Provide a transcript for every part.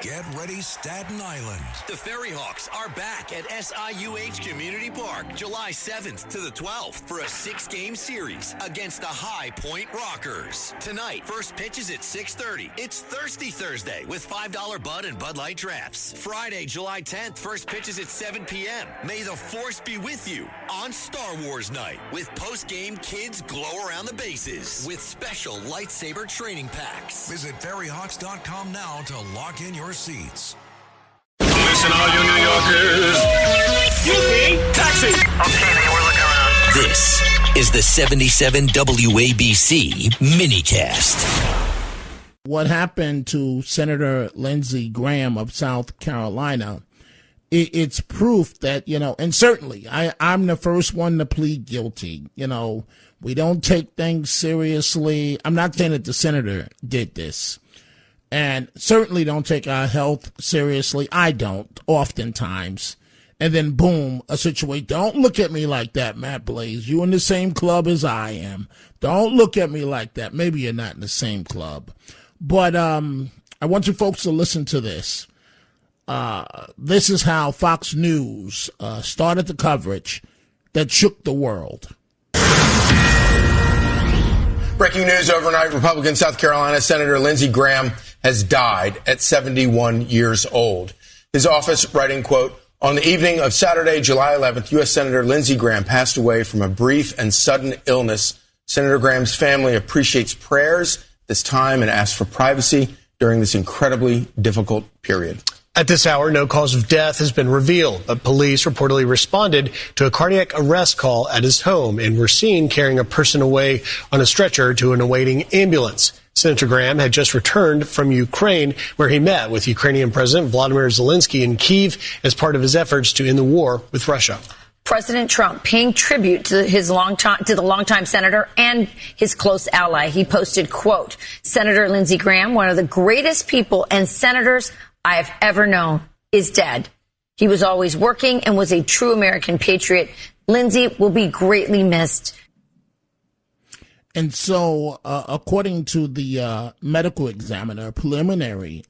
Get ready, Staten Island. The Ferry Hawks are back at SIUH Community Park July 7th to the 12th for a 6-game series against the High Point Rockers. Tonight, first pitch is at 6:30. It's Thirsty Thursday with $5 Bud and Bud Light Drafts. Friday, July 10th, first pitch is at 7 p.m. May the Force be with you on Star Wars Night with post-game kids glow around the bases with special lightsaber training packs. Visit ferryhawks.com now to lock in your seats. Listen, all you New Yorkers. Excuse me. Taxi. Okay, man, we're looking around. This is the 77 WABC minicast. What happened to Senator Lindsey Graham of South Carolina, it's proof that, and certainly I'm the first one to plead guilty. We don't take things seriously. I'm not saying that the senator did this. And certainly don't take our health seriously. I don't, oftentimes. And then, boom, a situation. Don't look at me like that, Matt Blaze. You in the same club as I am. Don't look at me like that. Maybe you're not in the same club. But I want you folks to listen to this. This is how Fox News started the coverage that shook the world. Breaking news overnight, Republican South Carolina Senator Lindsey Graham has died at 71 years old. His office writing, quote, on the evening of Saturday, July 11th, U.S. Senator Lindsey Graham passed away from a brief and sudden illness. Senator Graham's family appreciates prayers this time and asks for privacy during this incredibly difficult period. At this hour, no cause of death has been revealed, but police reportedly responded to a cardiac arrest call at his home and were seen carrying a person away on a stretcher to an awaiting ambulance. Senator Graham had just returned from Ukraine, where he met with Ukrainian President Volodymyr Zelensky in Kyiv as part of his efforts to end the war with Russia. President Trump paying tribute to the longtime senator and his close ally. He posted, quote, Senator Lindsey Graham, one of the greatest people and senators I have ever known, is dead. He was always working and was a true American patriot. Lindsey will be greatly missed. And so, according to the medical examiner, preliminary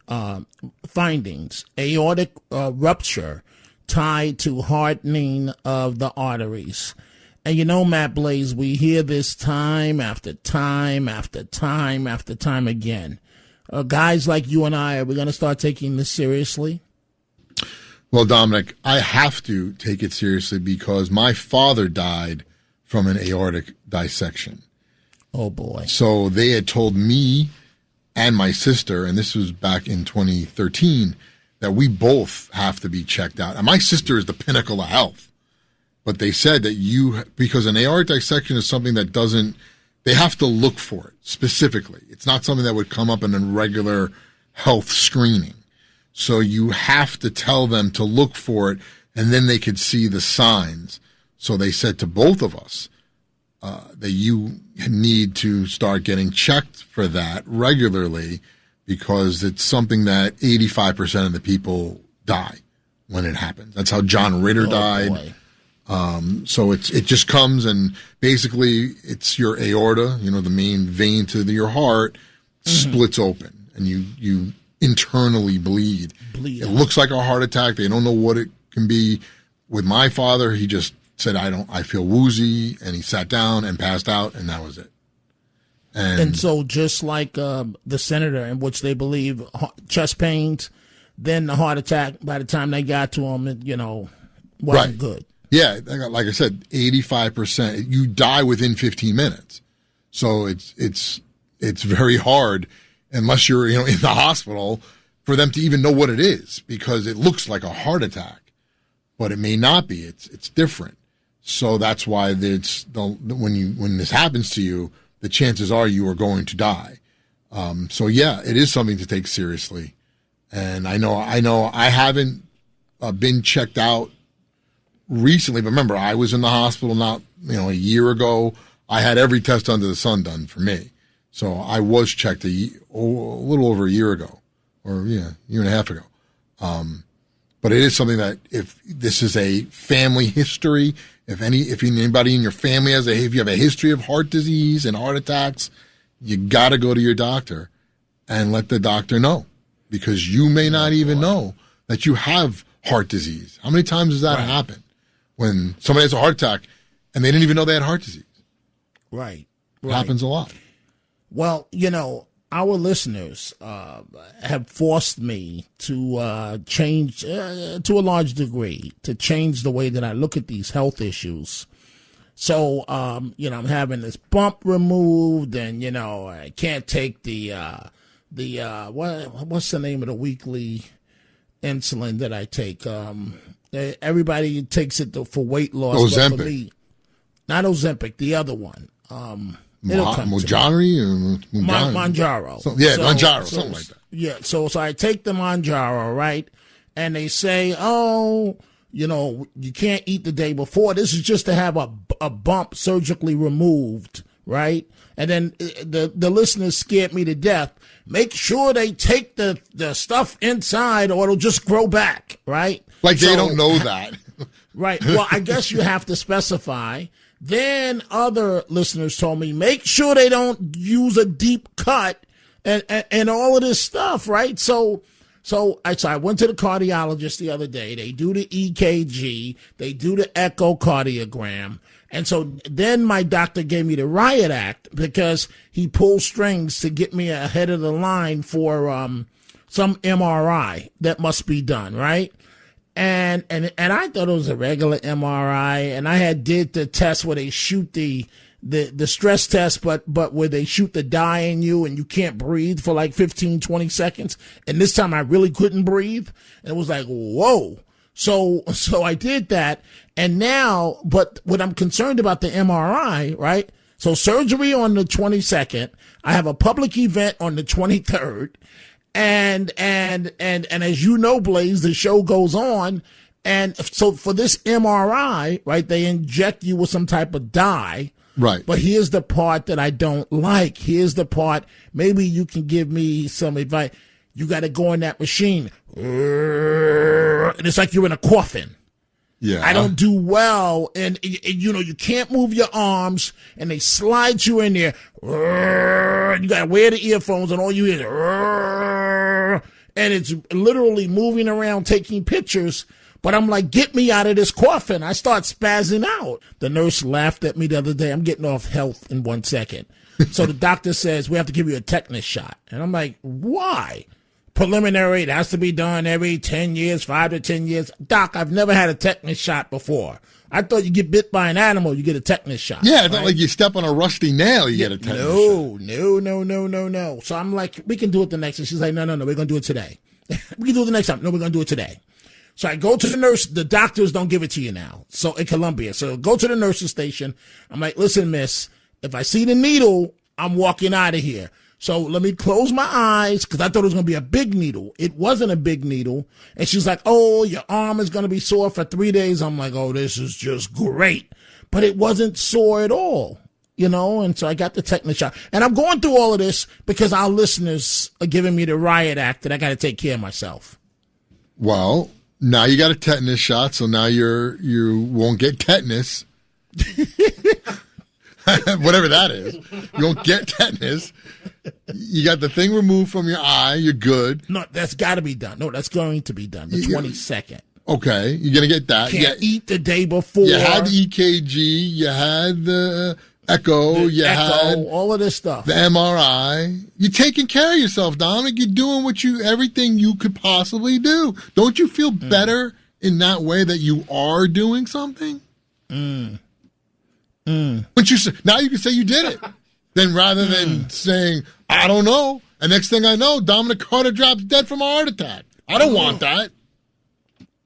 findings, aortic rupture tied to hardening of the arteries. And Matt Blaze, we hear this time after time after time after time again. Guys like you and I, are we going to start taking this seriously? Well, Dominic, I have to take it seriously because my father died from an aortic dissection. Oh, boy. So they had told me and my sister, and this was back in 2013, that we both have to be checked out. And my sister is the pinnacle of health. But they said that because an aortic dissection is something that they have to look for it specifically. It's not something that would come up in a regular health screening. So you have to tell them to look for it, and then they could see the signs. So they said to both of us that you need to start getting checked for that regularly because it's something that 85% of the people die when it happens. That's how John Ritter died. Boy. So it just comes and basically it's your aorta, the main vein to your heart, splits open and you internally bleed. It looks like a heart attack. They don't know what it can be. With my father, he just said, I feel woozy, and he sat down and passed out, and that was it. And so just like the senator, in which they believe chest pains, then the heart attack, by the time they got to him, wasn't good. Yeah, like I said, 85%. You die within 15 minutes. So it's very hard, unless you're in the hospital, for them to even know what it is, because it looks like a heart attack, but it may not be. It's different. So that's why when this happens to you, the chances are you are going to die. So yeah, it is something to take seriously. And I know I haven't been checked out recently, but remember, I was in the hospital not a year ago. I had every test under the sun done for me. So I was checked a little over a year ago, or year and a half ago. But it is something that if this is a family history, if anybody in your family if you have a history of heart disease and heart attacks, you got to go to your doctor and let the doctor know. because you may not even know that you have heart disease. How many times does that happen when somebody has a heart attack and they didn't even know they had heart disease? Right. It happens a lot. Well, our listeners have forced me to change, to a large degree, to change the way that I look at these health issues. So, I'm having this bump removed, and I can't take the what's the name of the weekly insulin that I take? Everybody takes it for weight loss. Ozempic. But for me, not Ozempic, the other one. Mounjaro. Mounjaro. Mounjaro, something like that. Yeah, so I take the Mounjaro, right? And they say, you can't eat the day before. This is just to have a bump surgically removed, right? And then the listeners scared me to death. Make sure they take the stuff inside or it'll just grow back, right? Like they don't know that. Right. Well, I guess you have to specify. Then other listeners told me, make sure they don't use a deep cut and all of this stuff, right? So I went to the cardiologist the other day. They do the EKG. They do the echocardiogram. And so then my doctor gave me the Riot Act because he pulled strings to get me ahead of the line for some MRI that must be done, right? And I thought it was a regular MRI, and I did the test where they shoot the stress test, but where they shoot the dye in you and you can't breathe for like 15, 20 seconds. And this time I really couldn't breathe. And it was like, whoa. So I did that. And now, but what I'm concerned about the MRI, right? So surgery on the 22nd. I have a public event on the 23rd. And as you know, Blaze, the show goes on. And so for this MRI, right, they inject you with some type of dye. Right. But here's the part that I don't like. Here's the part, maybe you can give me some advice. You got to go in that machine. And it's like you're in a coffin. Yeah. I don't do well. And you can't move your arms and they slide you in there. You got to wear the earphones and all you hear is, and it's literally moving around taking pictures. But I'm like, get me out of this coffin. I start spazzing out. The nurse laughed at me the other day. I'm getting off health in 1 second. So the doctor says, we have to give you a tetanus shot. And I'm like, why? Preliminary, it has to be done every 10 years, 5 to 10 years. Doc, I've never had a tetanus shot before. I thought you get bit by an animal, you get a tetanus shot. Yeah, it's not like you step on a rusty nail, you get a tetanus shot. No. So I'm like, we can do it the next time. She's like, no, we're going to do it today. We can do it the next time. No, we're going to do it today. So I go to the nurse. The doctors don't give it to you now. So in Columbia. So go to the nurse's station. I'm like, listen, miss, if I see the needle, I'm walking out of here. So let me close my eyes because I thought it was going to be a big needle. It wasn't a big needle. And she's like, oh, your arm is going to be sore for 3 days. I'm like, oh, this is just great. But it wasn't sore at all, and so I got the tetanus shot. And I'm going through all of this because our listeners are giving me the Riot Act that I got to take care of myself. Well, now you got a tetanus shot, so now you won't get tetanus. Whatever that is. You won't get tetanus. You got the thing removed from your eye. You're good. No, that's got to be done. No, that's going to be done. The 22nd. Okay, you're going to get that. Can't eat the day before. You had the EKG. You had the echo. Had all of this stuff. The MRI. You're taking care of yourself, Dominic. You're doing everything you could possibly do. Don't you feel better in that way that you are doing something? But now you can say you did it. Then rather than saying, I don't know, and next thing I know, Dominic Carter drops dead from a heart attack. I don't want that.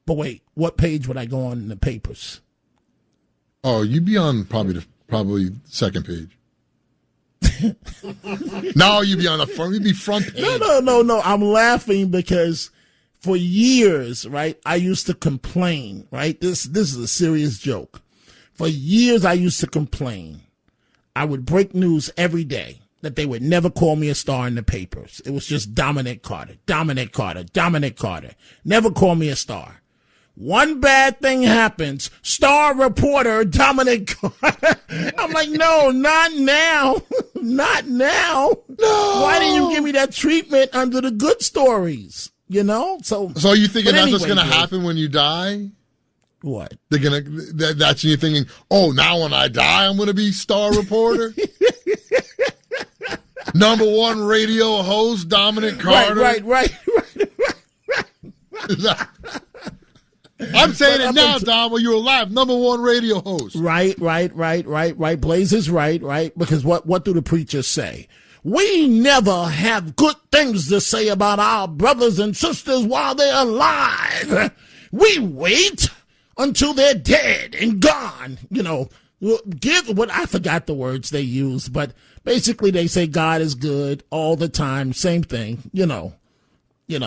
But wait, what page would I go on in the papers? Oh, you'd be on probably second page. No, you'd be on the front. You'd be front page. No. I'm laughing because for years, right, I used to complain, right? This is a serious joke. For years, I used to complain. I would break news every day that they would never call me a star in the papers. It was just Dominic Carter. Never call me a star. one bad thing happens. Star reporter Dominic Carter. I'm like, no, not now. Not now. No. Why didn't you give me that treatment under the good stories? You know? So you thinking that's what's going to happen when you die? What? They're gonna. That's you thinking. Oh, now when I die, I'm gonna be star reporter. Number one radio host, Dominic Carter. Right. I'm saying it now, Dom, while you're alive. Number one radio host. Right. Blaze is right. Because what do the preachers say? We never have good things to say about our brothers and sisters while they're alive. We wait until they're dead and gone. You know, I forgot the words they use, but basically they say God is good all the time. Same thing, you know, you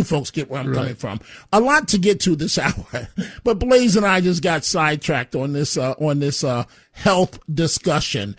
folks get where I'm coming from. A lot to get to this hour, but Blaze and I just got sidetracked on this health discussion.